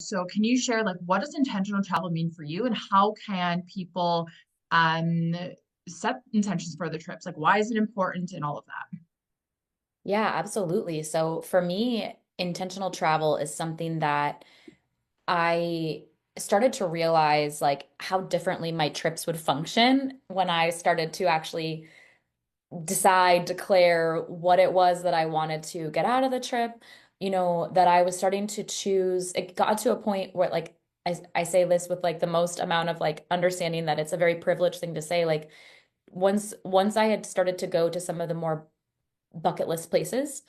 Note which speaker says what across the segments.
Speaker 1: So can you share like what does intentional travel mean for you and how can people um set intentions for the trips? Like why is it important and all of that?
Speaker 2: Yeah, absolutely. So for me, intentional travel is something that I started to realize like how differently my trips would function when I started to actually declare what it was that I wanted to get out of the trip, that I was starting to choose. It got to a point where like I say this with like the most amount of like understanding that it's a very privileged thing to say. Like once I had started to go to some of the more bucket list places,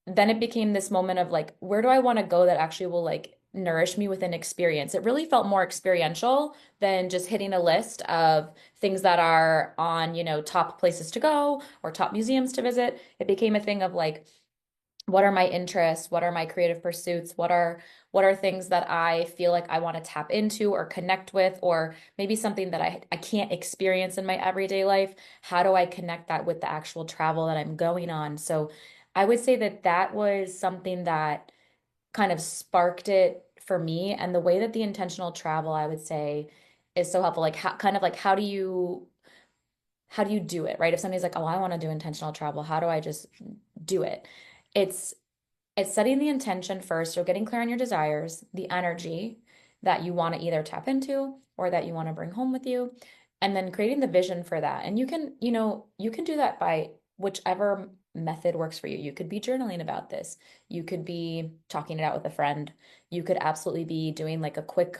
Speaker 2: then it became this moment of like, where do I want to go that actually will like nourish me with an experience? It really felt more experiential than just hitting a list of things that are on, top places to go or top museums to visit. It became a thing of like, what are my interests? What are my creative pursuits? What are things that I feel like I want to tap into or connect with, or maybe something that I can't experience in my everyday life? How do I connect that with the actual travel that I'm going on? So I would say that that was something that kind of sparked it for me. And the way that the intentional travel, I would say, is so helpful. Like kind of like how do you do it, right? If somebody's like, oh, I want to do intentional travel, how do I just do it? It's it's setting the intention first, so getting clear on your desires, the energy that you want to either tap into or that you want to bring home with you, and then creating the vision for that. And you can do that by whichever method works for you. You could be journaling about this. You could be talking it out with a friend. You could absolutely be doing like a quick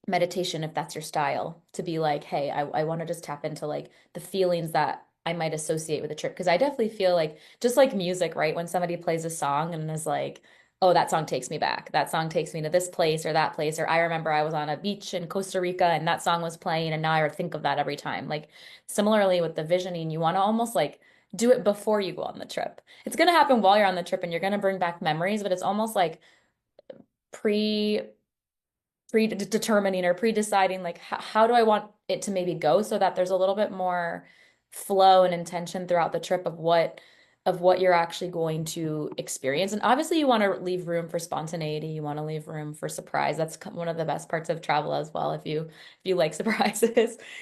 Speaker 2: meditation if that's your style, to be like, hey, I want to just tap into like the feelings that I might associate with a trip. Because I definitely feel like, just like music, right? When somebody plays a song and is like, oh, that song takes me back. That song takes me to this place or that place. Or I remember I was on a beach in Costa Rica and that song was playing. And now I think of that every time. Like, similarly with the visioning, you want to almost like do it before you go on the trip. It's going to happen while you're on the trip and you're going to bring back memories, but it's almost like pre predetermining or pre-deciding like how do I want it to maybe go, so that there's a little bit more flow and intention throughout the trip of what you're actually going to experience. And obviously you want to leave room for spontaneity, you want to leave room for surprise. That's one of the best parts of travel as well, if you like surprises.